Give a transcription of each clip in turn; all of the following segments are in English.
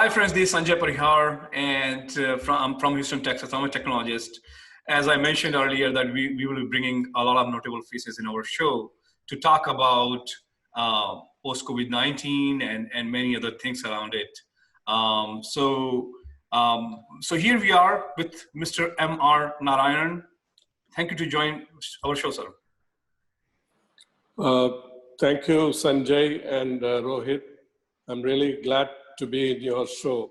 Hi friends, this is Sanjay Parihar and I'm from Houston, Texas. I'm a technologist. As I mentioned earlier that we will be bringing a lot of notable faces in our show to talk about post-COVID-19 and many other things around it. So here we are with Mr. M.R. Narayanan. Thank you to join our show, sir. Thank you, Sanjay and Rohit. I'm really glad to be in your show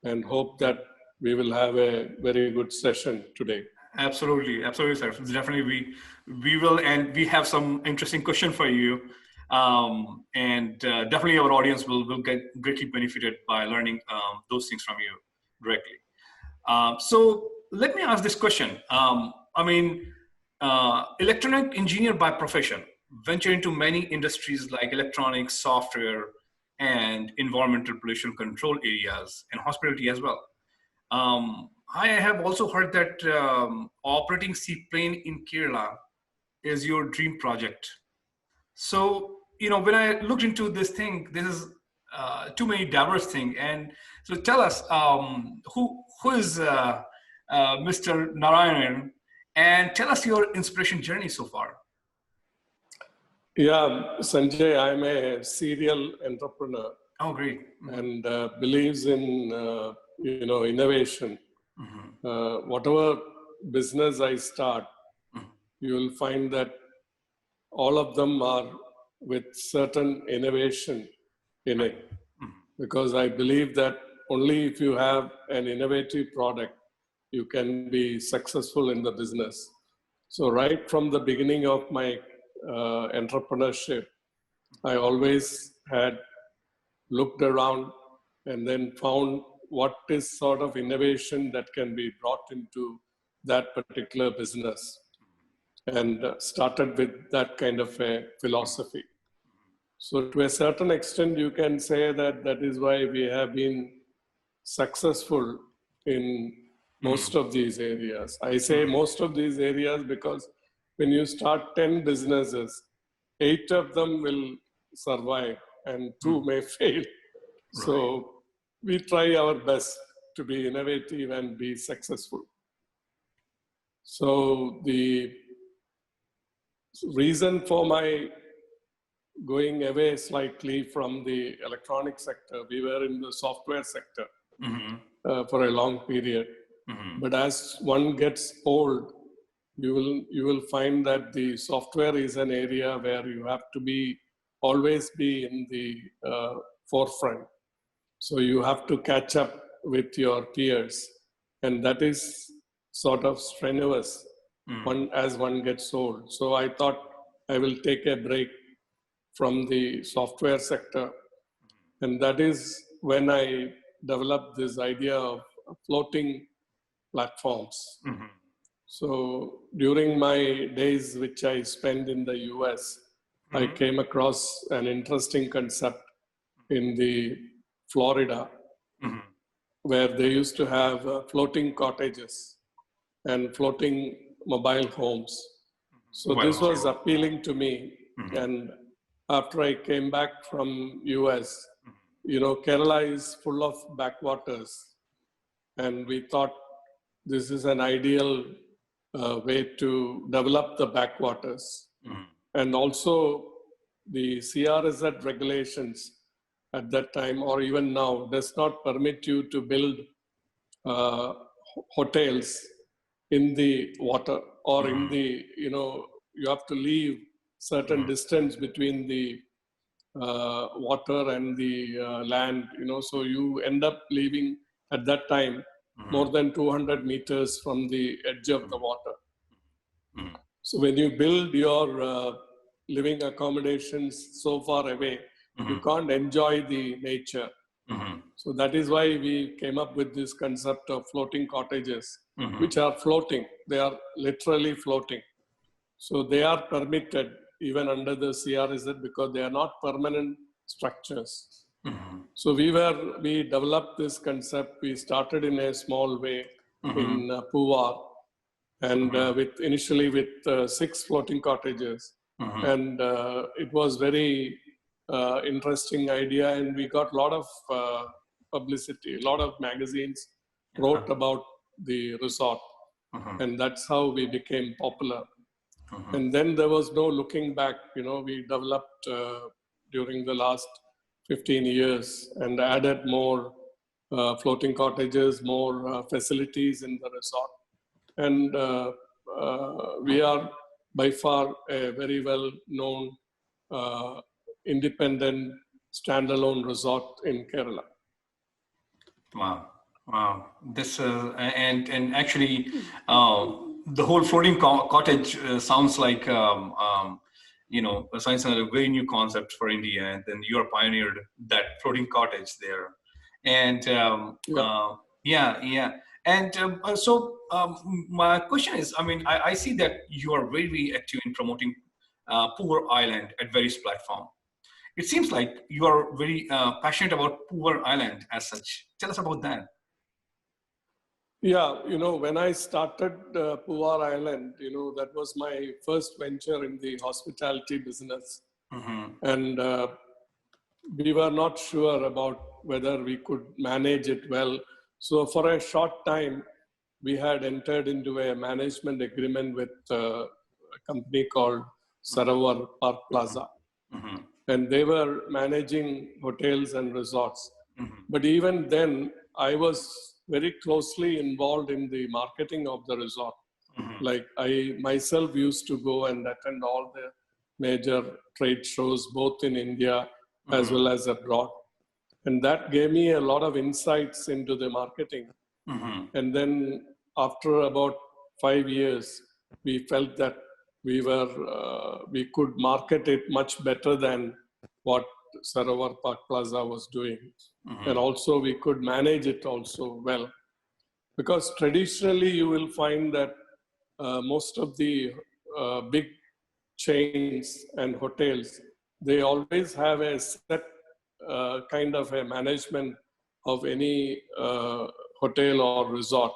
and hope that we will have a very good session today. Absolutely, sir. Definitely, we will, and we have some interesting question for you, definitely our audience will get greatly benefited by learning those things from you directly. So let me ask this question. Electronic engineer by profession, venture into many industries like electronics, software, and environmental pollution control areas, and hospitality as well. I have also heard that operating seaplane in Kerala is your dream project. So, when I looked into this thing, this is too many diverse things. And so tell us, who is Mr. Narayanan, and tell us your inspiration journey so far. Yeah, Sanjay, I'm a serial entrepreneur. Oh, great. And believes in, innovation. Mm-hmm. Whatever business I start, you will find that all of them are with certain innovation in it. Because I believe that only if you have an innovative product, you can be successful in the business. So right from the beginning of my entrepreneurship, I always had looked around and then found what is sort of innovation that can be brought into that particular business, and started with that kind of a philosophy. So to a certain extent, you can say that that is why we have been successful in most of these areas. I say most of these areas because when you start 10 businesses, 8 of them will survive and 2 may fail. Right. So we try our best to be innovative and be successful. So the reason for my going away slightly from the electronic sector, we were in the software sector for a long period. But as one gets old, you will find that the software is an area where you have to always be in the forefront. So you have to catch up with your peers, and that is sort of strenuous as one gets old. So I thought I will take a break from the software sector, and that is when I developed this idea of floating platforms. So during my days which I spent in the US, I came across an interesting concept in the Florida, where they used to have floating cottages and floating mobile homes. So this was appealing to me. And after I came back from US, Kerala is full of backwaters. And we thought this is an ideal way to develop the backwaters. And also the CRZ regulations at that time, or even now, does not permit you to build hotels in the water, or in the, you have to leave certain distance between the water and the land, so you end up leaving at that time more than 200 meters from the edge of the water. So when you build your living accommodations so far away, you can't enjoy the nature. So that is why we came up with this concept of floating cottages, which are floating. They are literally floating. So they are permitted even under the CRZ because they are not permanent structures. So we developed this concept. We started in a small way in Poovar, and initially with 6 floating cottages. And it was very interesting idea, and we got a lot of publicity. A lot of magazines wrote about the resort, and that's how we became popular. And then there was no looking back. We developed during the last 15 years and added more floating cottages, more facilities in the resort. And we are by far a very well known independent standalone resort in Kerala. Wow. Wow. This and actually the whole floating cottage sounds like science and a very new concept for India, and then you are pioneered that floating cottage there. And and my question is, I see that you are very, very active in promoting Poovar Island at various platforms. It seems like you are very passionate about Poovar Island as such. Tell us about that. Yeah, when I started Poovar Island, that was my first venture in the hospitality business. And we were not sure about whether we could manage it well. So for a short time, we had entered into a management agreement with a company called Sarovar Park Plaza. And they were managing hotels and resorts. But even then, I was very closely involved in the marketing of the resort. Like I myself used to go and attend all the major trade shows, both in India as well as abroad. And that gave me a lot of insights into the marketing. And then after about 5 years, we felt that we could market it much better than what Sarovar Park Plaza was doing. And also we could manage it also well. Because traditionally you will find that most of the big chains and hotels, they always have a set kind of a management of any hotel or resort.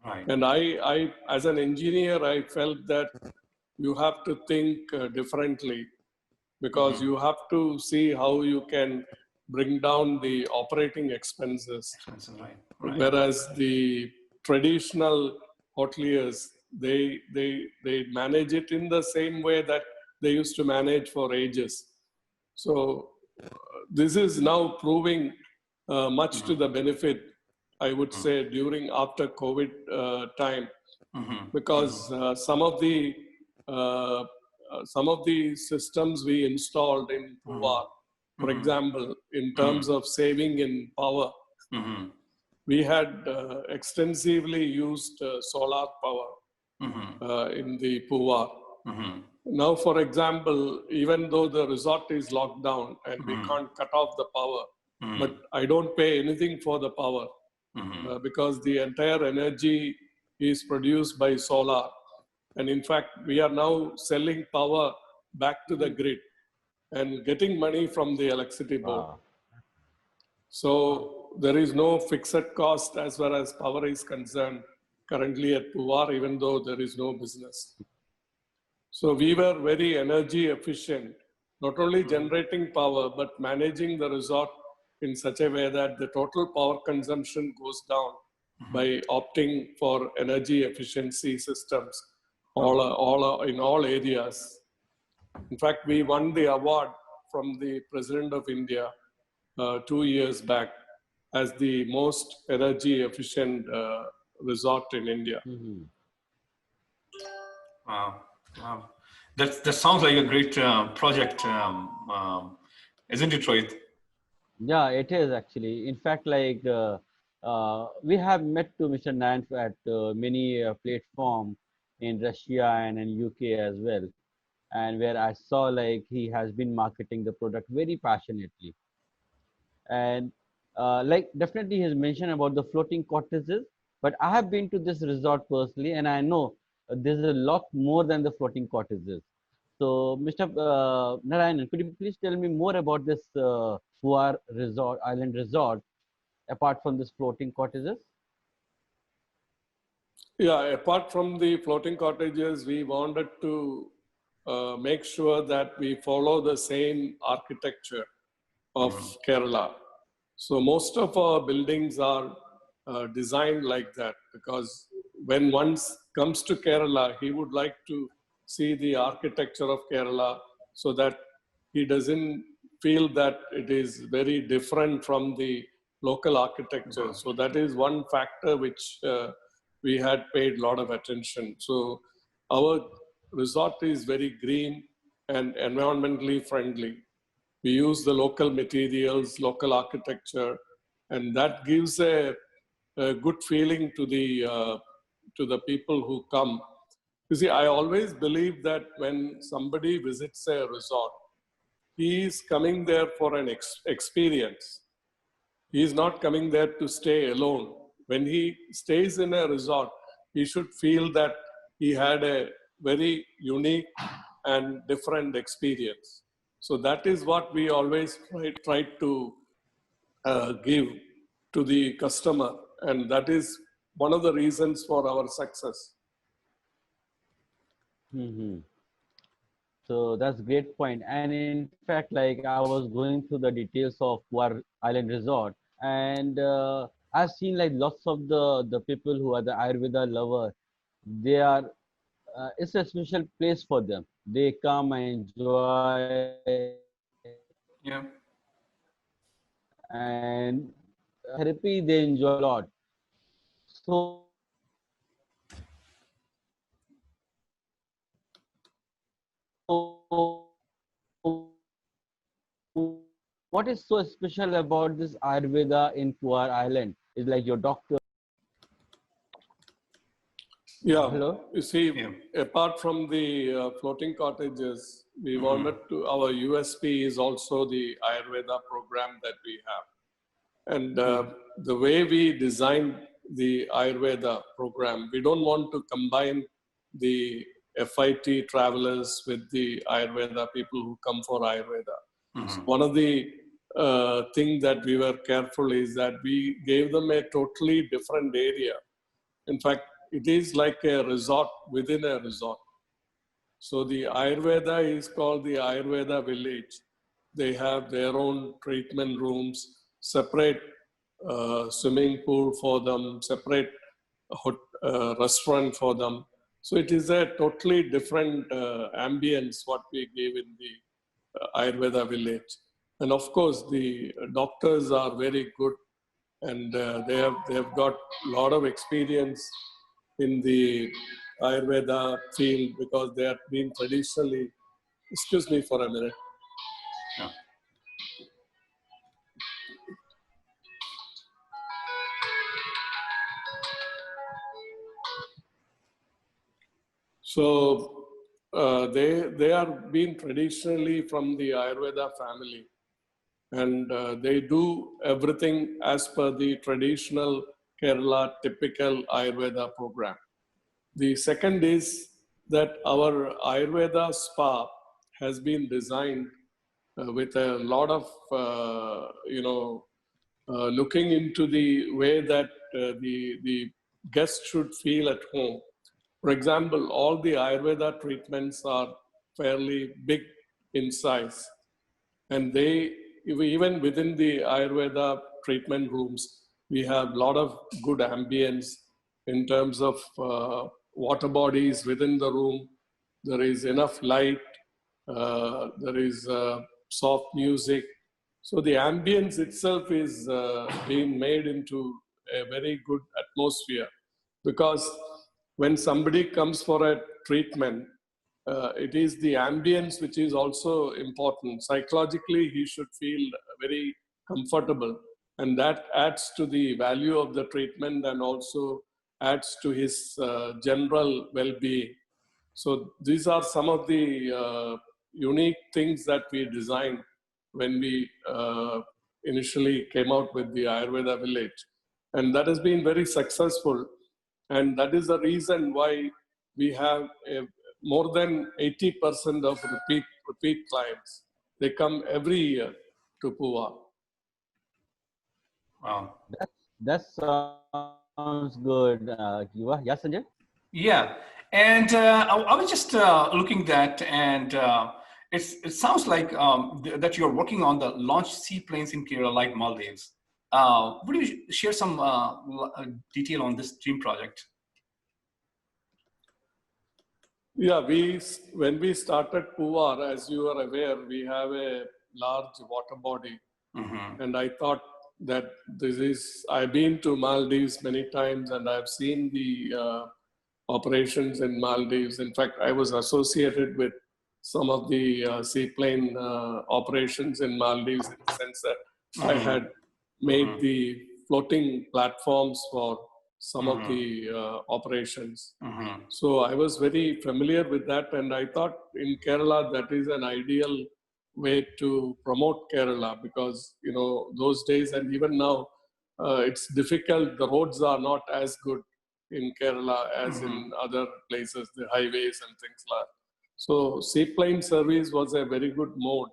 Right. And I, as an engineer, I felt that you have to think differently, because you have to see how you can bring down the operating expenses. Right. Whereas the traditional hoteliers, they manage it in the same way that they used to manage for ages. So this is now proving much to the benefit, I would say, after COVID time, because some of the systems we installed in Poovar, for example, in terms of saving in power, we had extensively used solar power in the Poovar. Now, for example, even though the resort is locked down and we can't cut off the power, but I don't pay anything for the power because the entire energy is produced by solar. And in fact, we are now selling power back to the grid and getting money from the electricity board. So there is no fixed cost as far as power is concerned currently at Poovar, even though there is no business. So we were very energy efficient, not only generating power, but managing the resort in such a way that the total power consumption goes down by opting for energy efficiency systems in all areas. In fact, we won the award from the President of India 2 years back as the most energy efficient resort in India. Wow. That sounds like a great project, isn't it, Rohit? Yeah, it is actually. In fact, like we have met to Mr. Narayanan at many platforms in Russia and in UK as well, and where I saw like he has been marketing the product very passionately. And like definitely he's mentioned about the floating cottages, but I have been to this resort personally, and I know there's a lot more than the floating cottages. So, Mr. Narayanan, could you please tell me more about this Poovar Resort, Island Resort, apart from this floating cottages? Yeah, apart from the floating cottages, we wanted to make sure that we follow the same architecture of Kerala. So most of our buildings are designed like that, because when one comes to Kerala, he would like to see the architecture of Kerala so that he doesn't feel that it is very different from the local architecture. So that is one factor which we had paid a lot of attention. So our resort is very green and environmentally friendly. We use the local materials, local architecture, and that gives a good feeling to the people who come. You see, I always believe that when somebody visits a resort, he is coming there for an experience. He is not coming there to stay alone. When he stays in a resort, he should feel that he had a very unique and different experience. So that is what we always try to give to the customer. And that is one of the reasons for our success. Mm-hmm. So that's great point. And in fact, like I was going through the details of Poovar Island Resort, and I've seen like lots of the people who are the Ayurveda lover. They are it's a special place for them. They come and enjoy, Yeah. and therapy they enjoy a lot. So what is so special about this Ayurveda in Poovar Island? Is like your doctor. Yeah, Hello? you see, Yeah. apart from the floating cottages, we wanted to, our USP is also the Ayurveda program that we have. And the way we designed the Ayurveda program, we don't want to combine the FIT travelers with the Ayurveda people who come for Ayurveda. So one of the thing that we were careful is that we gave them a totally different area. In fact, it is like a resort within a resort. So the Ayurveda is called the Ayurveda village. They have their own treatment rooms, separate swimming pool for them, separate restaurant for them. So it is a totally different ambience what we give in the Ayurveda village. And of course, the doctors are very good, and they have got a lot of experience in the Ayurveda field because they have been traditionally. Excuse me for a minute. Yeah. So they are been traditionally from the Ayurveda family, and they do everything as per the traditional Kerala typical Ayurveda program. The second is that our Ayurveda spa has been designed with a lot of looking into the way that the guest should feel at home. For example, all the Ayurveda treatments are fairly big in size, and they even within the Ayurveda treatment rooms, we have a lot of good ambience in terms of water bodies within the room. There is enough light. There is soft music. So the ambience itself is being made into a very good atmosphere, because when somebody comes for a treatment, it is the ambience which is also important. Psychologically, he should feel very comfortable, and that adds to the value of the treatment and also adds to his general well-being. So these are some of the unique things that we designed when we initially came out with the Ayurveda village. And that has been very successful. And that is the reason why we have more than 80% of repeat clients. They come every year to Poovar. Wow. That sounds good, Kiva. Yeah, Sanjay? Yeah. And I was just looking that, and it sounds like that you're working on the launch seaplanes in Kerala like Maldives. Would you share some detail on this dream project? Yeah, when we started Poovar, as you are aware, we have a large water body. And I thought that I've been to Maldives many times and I've seen the operations in Maldives. In fact, I was associated with some of the seaplane operations in Maldives, in the sense that I had made the floating platforms for some of the operations. So I was very familiar with that, and I thought in Kerala that is an ideal way to promote Kerala, because those days and even now it's difficult. The roads are not as good in Kerala as in other places, the highways and things like that. So seaplane service was a very good mode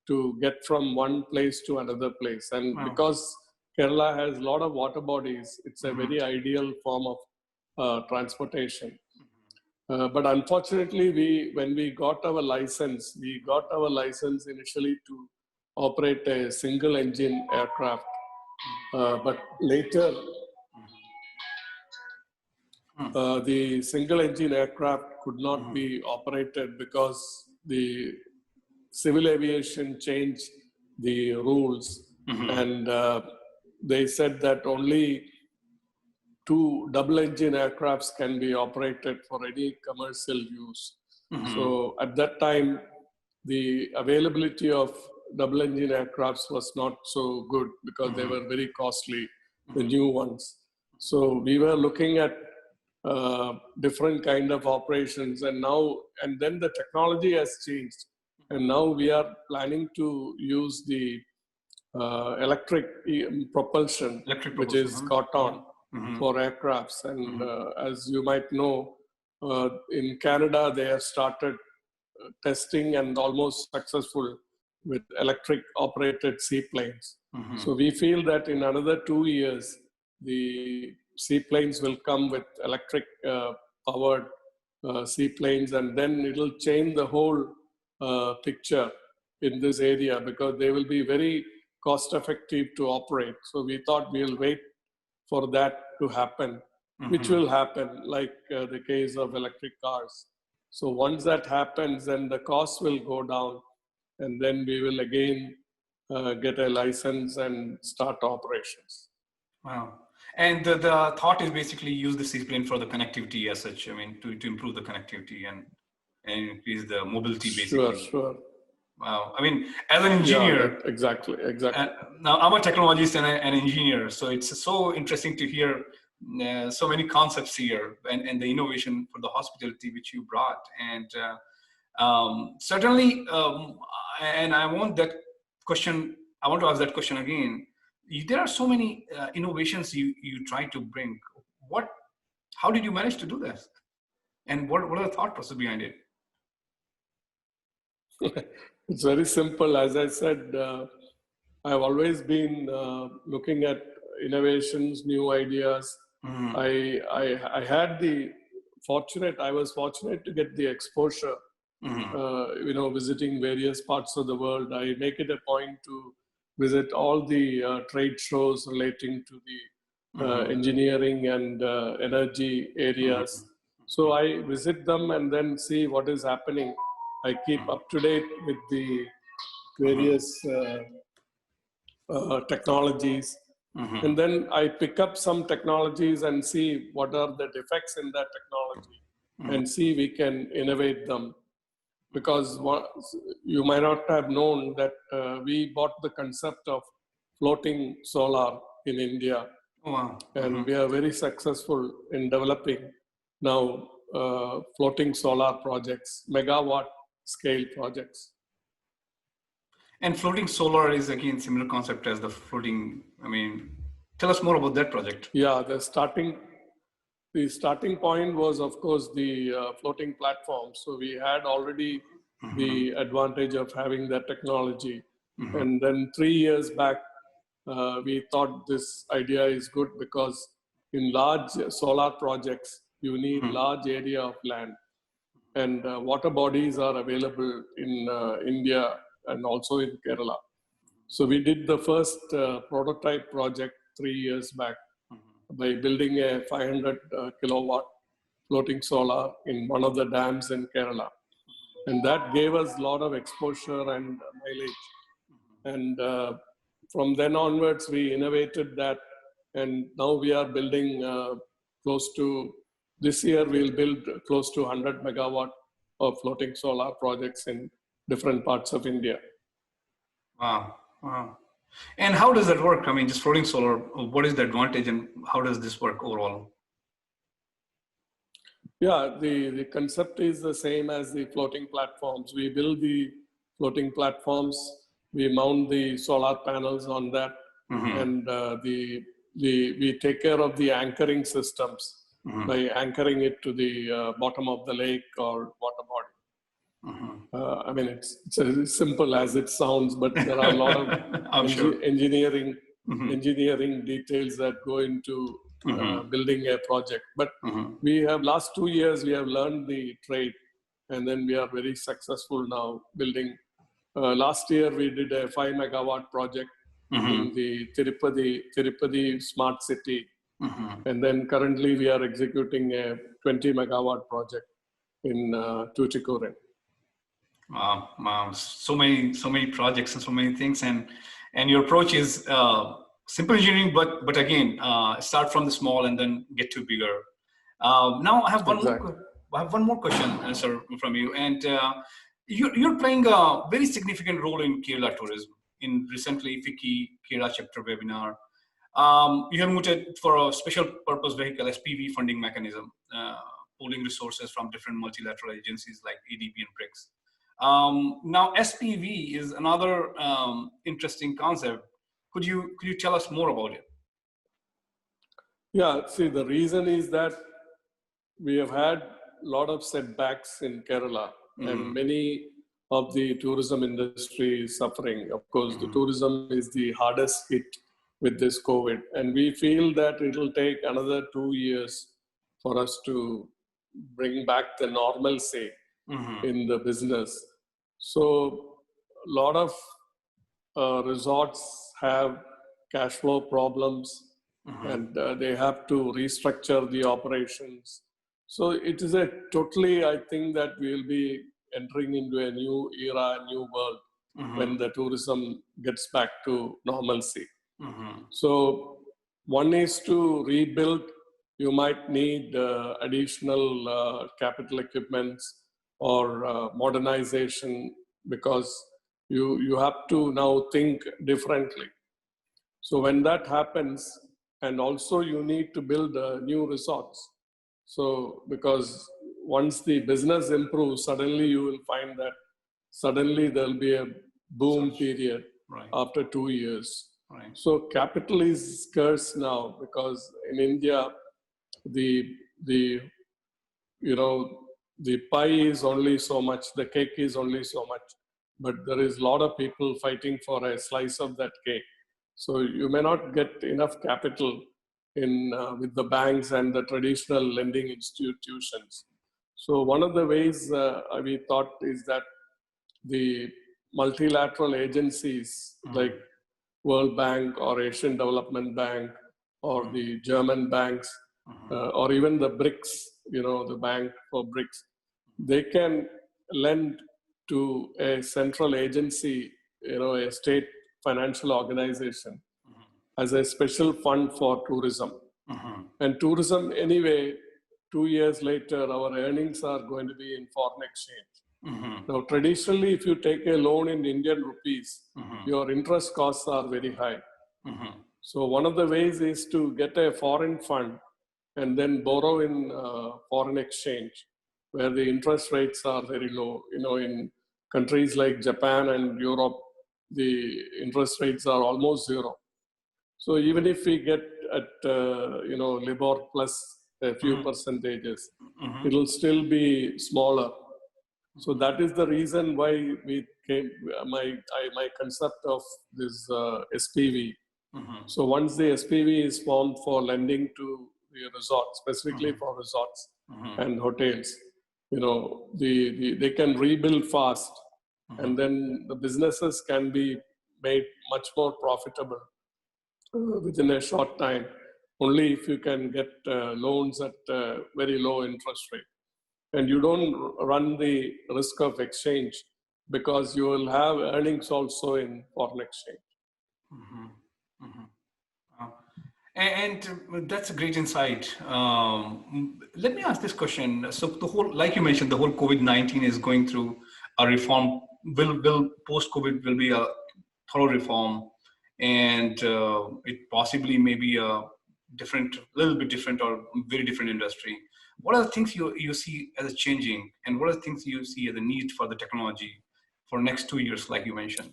to get from one place to another place. And because Kerala has a lot of water bodies, it's a very ideal form of transportation. But unfortunately, when we got our license, initially to operate a single engine aircraft. But later, the single engine aircraft could not be operated because the civil aviation changed the rules, and they said that only 2 double engine aircrafts can be operated for any commercial use. So at that time, the availability of double engine aircrafts was not so good because they were very costly, the new ones. So we were looking at different kind of operations, and then the technology has changed, and now we are planning to use the electric propulsion, which is Cotton, for aircrafts. And as you might know, in Canada, they have started testing and almost successful with electric operated seaplanes. So we feel that in another 2 years, the seaplanes will come with electric powered seaplanes, and then it'll change the whole picture in this area, because they will be very cost effective to operate. So we thought we'll wait for that to happen, which will happen, like the case of electric cars. So once that happens, then the cost will go down, and then we will again get a license and start operations. Wow. And the thought is basically use the seaplane for the connectivity as such. I mean, to improve the connectivity and increase the mobility, basically. Sure. Wow. I mean, as an engineer. Yeah, exactly. Now, I'm a technologist and an engineer, so it's so interesting to hear so many concepts here, and the innovation for the hospitality which you brought. And certainly, and I want to ask that question again. There are so many innovations you try to bring. How did you manage to do this? And what are the thought process behind it? It's very simple. As I said, I've always been looking at innovations, new ideas. I was fortunate to get the exposure, visiting various parts of the world. I make it a point to visit all the trade shows relating to the engineering and energy areas. So I visit them and then see what is happening. I keep up to date with the various technologies. And then I pick up some technologies and see what are the defects in that technology, and see we can innovate them. Because you might not have known that we bought the concept of floating solar in India. Oh, wow. And we are very successful in developing now floating solar projects, megawatt scale projects. And floating solar is again similar concept as the floating. I mean, tell us more about that project. Yeah, the starting point was, of course, the floating platform. So we had already the advantage of having that technology. And then 3 years back, we thought this idea is good, because in large solar projects, you need large area of land. And water bodies are available in India and also in Kerala. So we did the first prototype project 3 years back by building a 500 kilowatt floating solar in one of the dams in Kerala. And that gave us a lot of exposure and mileage. And from then onwards, we innovated that. And now we are building this year we'll build close to 100 megawatt of floating solar projects in different parts of India. Wow. Wow. And how does that work? I mean, just floating solar, what is the advantage and how does this work overall? Yeah, the concept is the same as the floating platforms. We build the floating platforms, we mount the solar panels on that, and we take care of the anchoring systems by anchoring it to the bottom of the lake or water body. I mean, it's as simple as it sounds, but there are a lot of engineering details that go into building a project. But we have last 2 years, we have learned the trade, and then we are very successful now building. Last year, we did a 5 megawatt project in the Tirupati smart city. And then currently we are executing a 20 megawatt project in Tuticorin. Wow. So many projects and so many things, and your approach is simple engineering, but again, start from the small and then get to bigger. Now I have one more question, sir, from you, and you're playing a very significant role in Kerala tourism. In recently FICCI Kerala chapter webinar, you have mooted for a special purpose vehicle SPV funding mechanism, pooling resources from different multilateral agencies like ADB and BRICS. Now SPV is another interesting concept. Could you tell us more about it? Yeah, see, the reason is that we have had a lot of setbacks in Kerala, and many of the tourism industry is suffering. Of course, the tourism is the hardest hit with this COVID, and we feel that it will take another 2 years for us to bring back the normalcy in the business. So a lot of resorts have cash flow problems, and they have to restructure the operations. So it is a totally, I think that we will be entering into a new era, a new world when the tourism gets back to normalcy. So one is to rebuild. You might need additional capital equipments or modernization, because you have to now think differently. So when that happens, and also you need to build new resorts. So because once the business improves, suddenly you will find that suddenly there'll be a boom period after 2 years. So capital is scarce now, because in India, the pie is only so much, the cake is only so much, but there is a lot of people fighting for a slice of that cake. So you may not get enough capital with the banks and the traditional lending institutions. So one of the ways we thought is that the multilateral agencies like World Bank or Asian Development Bank or the German banks or even the BRICS, the bank for BRICS, they can lend to a central agency, a state financial organization as a special fund for tourism. And tourism, anyway, 2 years later, our earnings are going to be in foreign exchange. Now, traditionally, if you take a loan in Indian rupees, your interest costs are very high. So one of the ways is to get a foreign fund and then borrow in foreign exchange, where the interest rates are very low. In countries like Japan and Europe, the interest rates are almost zero. So even if we get at LIBOR plus a few percentages, it'll still be smaller. So that is the reason why we came, my concept of this SPV. So once the SPV is formed for lending to the resorts, specifically for resorts and hotels, they can rebuild fast, and then the businesses can be made much more profitable within a short time, only if you can get loans at very low interest rate. And you don't run the risk of exchange because you will have earnings also in foreign exchange. Mm-hmm. Mm-hmm. And that's a great insight. Let me ask this question. So the whole, like you mentioned, the whole COVID-19 is going through a reform. Will post-COVID will be a thorough reform, and it possibly may be a little bit different or very different industry. What are the things you see as changing, and what are the things you see as a need for the technology for next 2 years, like you mentioned?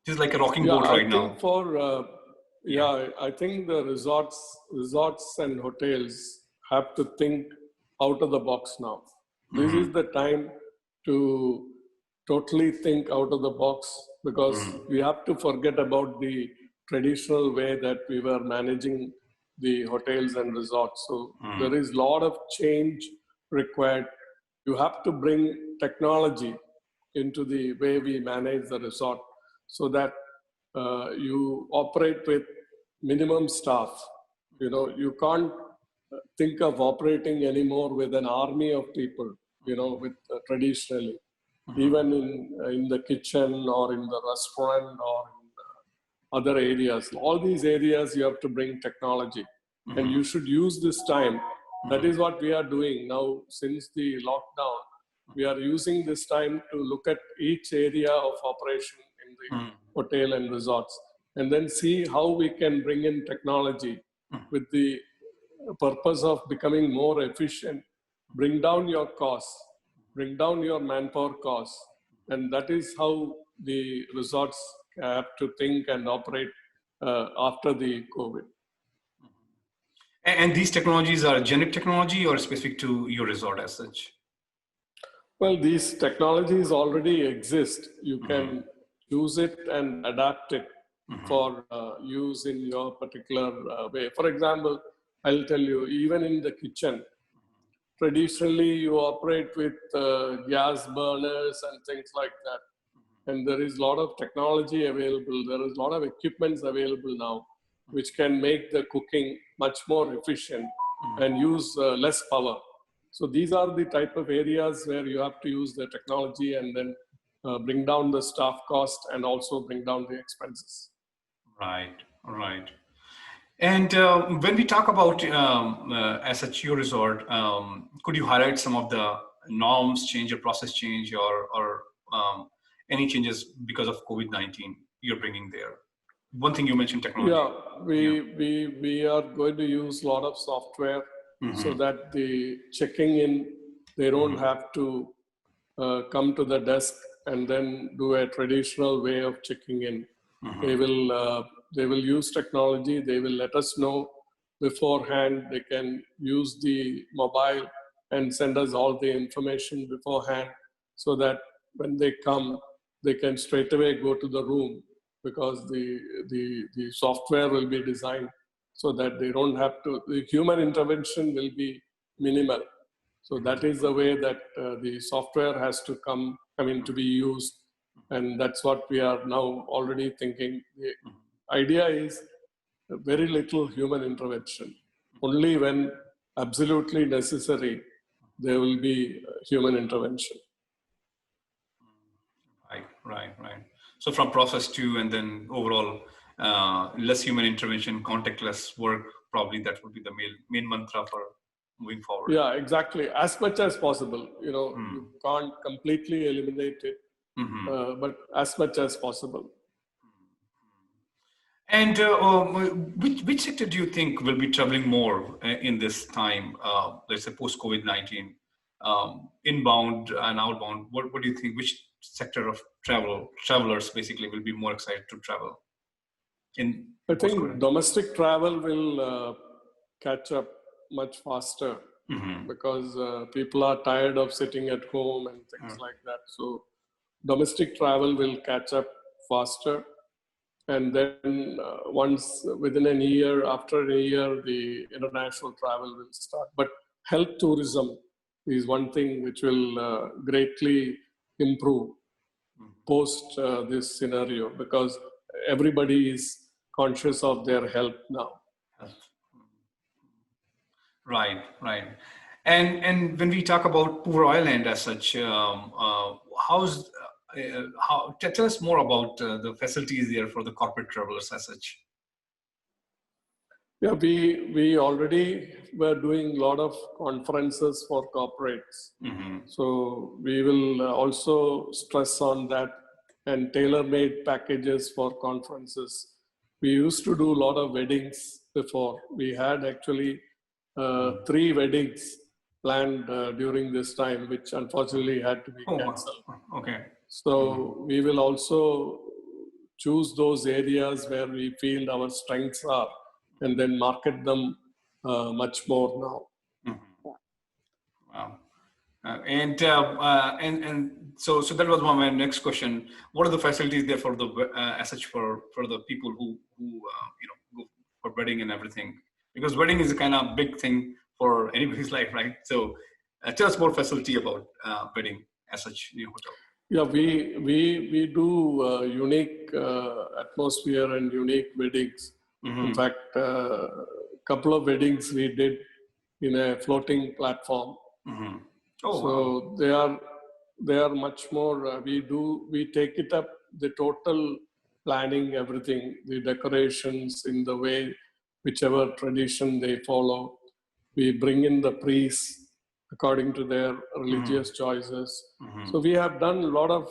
This is like a rocking boat right now. I think the resorts and hotels have to think out of the box now. This is the time to totally think out of the box, because we have to forget about the traditional way that we were managing the hotels and resorts. So there is a lot of change required. You have to bring technology into the way we manage the resort, so that you operate with minimum staff. You can't think of operating anymore with an army of people, with traditionally, even in the kitchen or in the restaurant or in other areas. All these areas you have to bring technology, and you should use this time. That is what we are doing now. Since the lockdown, we are using this time to look at each area of operation in the hotel and resorts, and then see how we can bring in technology with the purpose of becoming more efficient, bring down your costs, bring down your manpower costs. And that is how the resorts have to think and operate after the COVID. And these technologies are generic technology or specific to your resort as such? Well, these technologies already exist. You can use it and adapt it for use in your particular way. For example, I'll tell you, even in the kitchen, traditionally you operate with gas burners and things like that. And there is a lot of technology available. There is a lot of equipments available now, which can make the cooking much more efficient and use less power. So these are the type of areas where you have to use the technology and then bring down the staff cost and also bring down the expenses. Right. And when we talk about as such your resort, could you highlight some of the norms change or process change or any changes because of COVID-19 you're bringing there? One thing you mentioned, technology. Yeah, we are going to use a lot of software so that the checking in, they don't have to come to the desk and then do a traditional way of checking in. They will use technology. They will let us know beforehand. They can use the mobile and send us all the information beforehand, so that when they come, they can straight away go to the room, because the software will be designed so that they don't have to, the human intervention will be minimal. So that is the way that the software has to come to be used. And that's what we are now already thinking. The idea is very little human intervention. Only when absolutely necessary, there will be human intervention. Right. So from process to, and then overall less human intervention, contactless work, probably that would be the main mantra for moving forward. Yeah, exactly. As much as possible. You can't completely eliminate it, but as much as possible. And which sector do you think will be traveling more in this time, let's say post-COVID-19, inbound and outbound? What do you think, which sector of travelers basically will be more excited to travel? I think domestic travel will catch up much faster because people are tired of sitting at home and things like that. So domestic travel will catch up faster. And then once within a year, after a year, the international travel will start. But health tourism is one thing which will greatly improve. post this scenario, because everybody is conscious of their health now. Right, right. And when we talk about Poovar Island as such, tell us more about the facilities there for the corporate travelers as such. Yeah, we already were doing a lot of conferences for corporates. So we will also stress on that, and tailor-made packages for conferences. We used to do a lot of weddings before. We had actually 3 weddings planned during this time, which unfortunately had to be cancelled. Okay. So we will also choose those areas where we feel our strengths are, and then market them much more now. Wow. And so that was my next question. What are the facilities there for the as such for the people who go for wedding and everything? Because wedding is a kind of big thing for anybody's life, right? So tell us more facility about wedding as such in your hotel. Yeah, we do unique atmosphere and unique weddings. In fact, a couple of weddings we did in a floating platform. Oh, so wow. they are much more. We take it up, the total planning, everything, the decorations in the way, whichever tradition they follow. We bring in the priests according to their religious choices. So we have done a lot of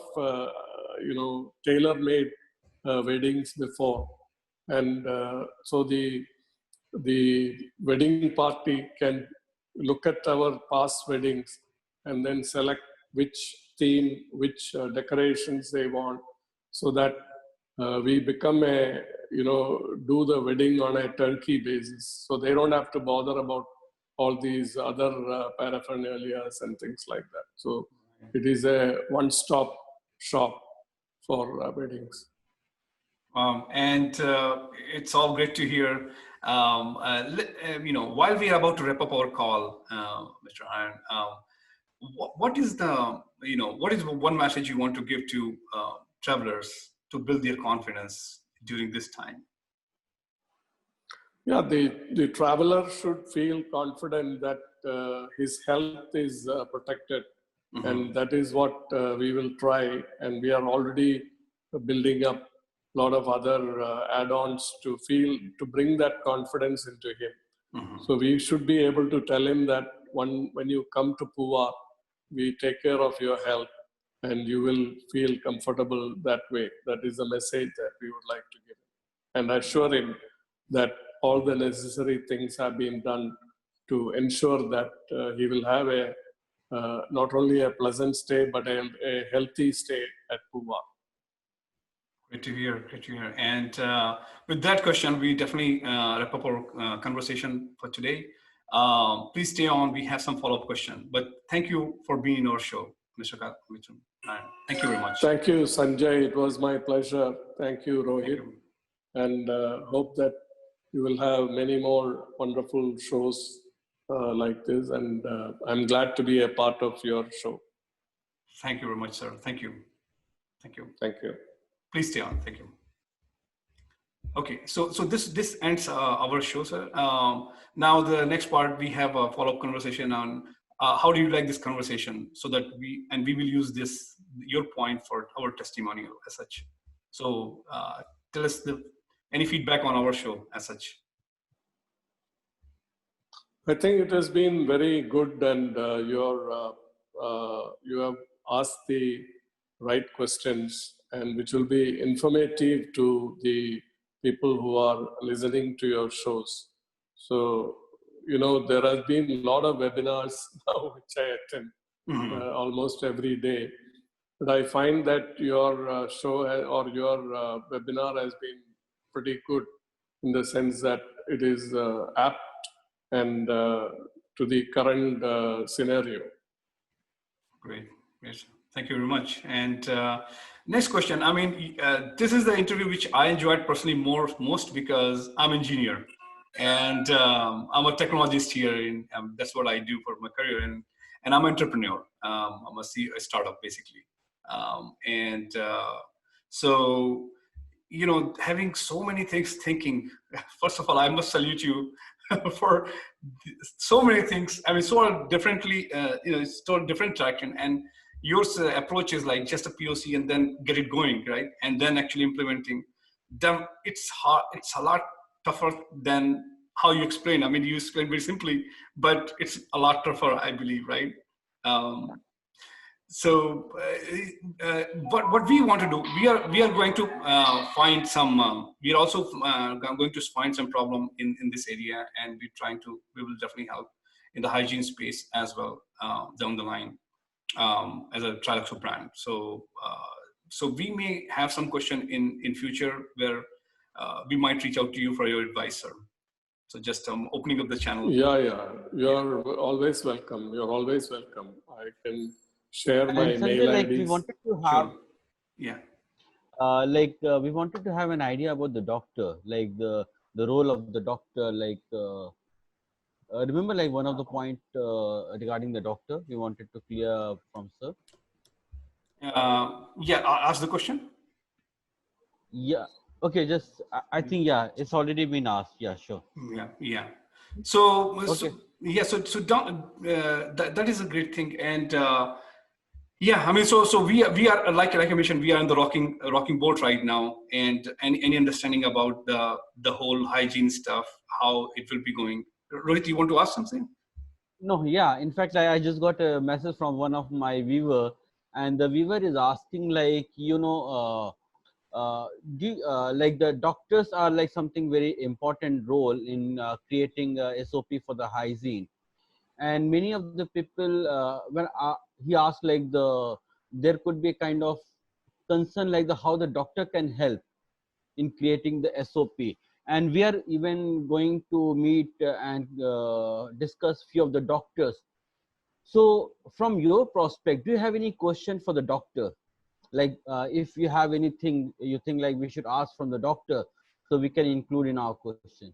tailor-made weddings before, and so the wedding party can look at our past weddings and then select which theme, which decorations they want, so that we become do the wedding on a turnkey basis. So they don't have to bother about all these other paraphernalias and things like that. So it is a one-stop shop for weddings. And it's all great to hear. While we are about to wrap up our call, Mr. Iron, what is one message you want to give to travelers to build their confidence during this time? Yeah, the traveler should feel confident that his health is protected, and that is what we will try. And we are already building up a lot of other add-ons to bring that confidence into him. So we should be able to tell him that when you come to Poovar, we take care of your health, and you will feel comfortable that way. That is the message that we would like to give him, and assure him that all the necessary things have been done to ensure that he will have not only a pleasant stay, but a healthy stay at Poovar. Great to hear, great to hear. And with that question, we definitely wrap up our conversation for today. Please stay on, we have some follow-up question. But thank you for being in our show, Mr. Mitchum. Thank you very much. Thank you, Sanjay. It was my pleasure. Thank you, Rohit. Thank you. And hope that you will have many more wonderful shows like this. And I'm glad to be a part of your show. Thank you very much, sir. Thank you. Thank you. Thank you. Please stay on. Thank you. Okay, so this ends our show, sir. Now the next part, we have a follow-up conversation on how do you like this conversation, so that we will use your point for our testimonial as such. So tell us any feedback on our show as such. I think it has been very good, and you have asked the right questions, and which will be informative to the people who are listening to your shows. So, there has been a lot of webinars now which I attend almost every day. But I find that your show or your webinar has been pretty good, in the sense that it is apt and to the current scenario. Great. Yes. Thank you very much. And next question. I mean, this is the interview which I enjoyed personally most because I'm an engineer, and I'm a technologist here. That's what I do for my career, and I'm an entrepreneur. I'm a startup basically. So, having so many things thinking, first of all, I must salute you for so many things. I mean, so differently, it's so different traction. And your approach is like just a POC and then get it going, right? And then actually implementing them. It's hard. It's a lot tougher than how you explain. I mean, you explain very simply, but it's a lot tougher, I believe, right? So what we want to do, we are going to find some we are also going to find some problem in this area, and we will definitely help in the hygiene space as well down the line as a Triluxo brand. So we may have some question in future where we might reach out to you for your advice, sir. So just opening up the channel. Yeah, you're always welcome. You're always welcome. I can share my mail IDs. We wanted to have, yeah. We wanted to have an idea about the doctor, like the role of the doctor, remember like one of the point regarding the doctor we wanted to clear from sir. Yeah, ask the question. Yeah. Okay. Just I think it's already been asked. Yeah. Sure. Yeah. So okay. That is a great thing, and yeah, I mean, so we are like I mentioned, we are in the rocking boat right now, and any understanding about the whole hygiene stuff, how it will be going. Rohit, you want to ask something? No, yeah. In fact, I just got a message from one of my viewer, and the viewer is asking like, like the doctors are like something very important role in creating a SOP for the hygiene, and many of the people when he asked like there could be a kind of concern like how the doctor can help in creating the SOP, and we are even going to meet and discuss few of the doctors. So from your prospect, do you have any question for the doctor? Like if you have anything you think like we should ask from the doctor, so we can include in our question.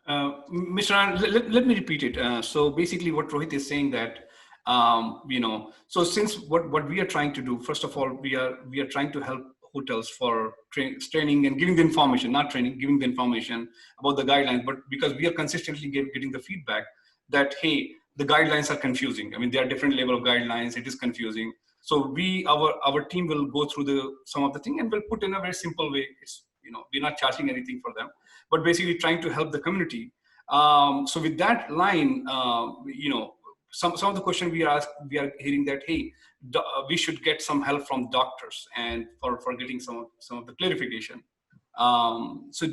Mr. Anand, let me repeat it. So basically what Rohit is saying that, so since what we are trying to do, first of all, we are trying to help hotels for training and giving the information, not training, giving the information about the guidelines, but because we are consistently getting the feedback that, hey, the guidelines are confusing. I mean, there are different level of guidelines. It is confusing. So our team will go through some of the thing and we'll put in a very simple way. It's, we're not charging anything for them, but basically trying to help the community. So with that line, some of the question we are hearing that, hey, we should get some help from doctors and for getting some of the clarification. So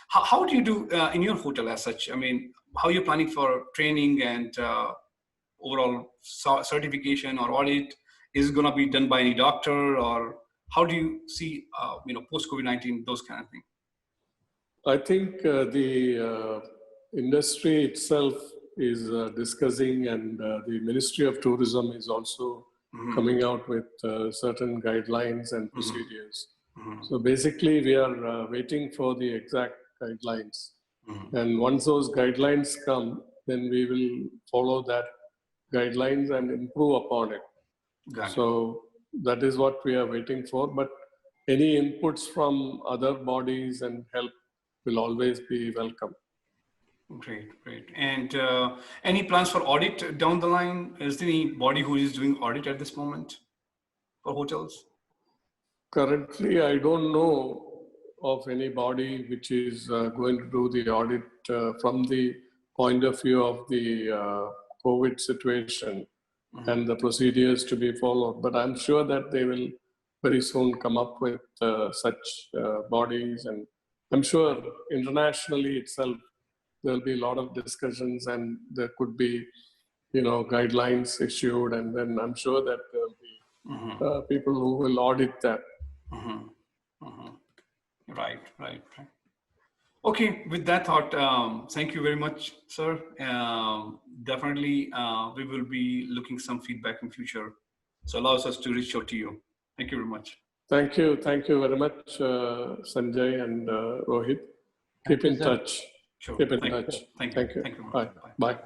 how do you do in your hotel as such? I mean, how are you planning for training and overall certification or audit? Is it going to be done by any doctor, or how do you see, post COVID-19, those kind of things? I think the industry itself is discussing, and the Ministry of Tourism is also coming out with certain guidelines and procedures. So basically, we are waiting for the exact guidelines. And once those guidelines come, then we will follow that guidelines and improve upon it. So that is what we are waiting for. But any inputs from other bodies and help will always be welcome. Great. And any plans for audit down the line? Is there any body who is doing audit at this moment for hotels? Currently, I don't know of any body which is going to do the audit from the point of view of the COVID situation and the procedures to be followed. But I'm sure that they will very soon come up with such bodies, and I'm sure internationally itself there will be a lot of discussions, and there could be, guidelines issued, and then I'm sure that there will be people who will audit that. Right. Okay, with that thought, thank you very much, sir. Definitely, we will be looking some feedback in future. So allows us to reach out to you. Thank you very much. Thank you very much, Sanjay and Rohit. Keep in touch. Sure. Keep in touch. Thank you. Bye.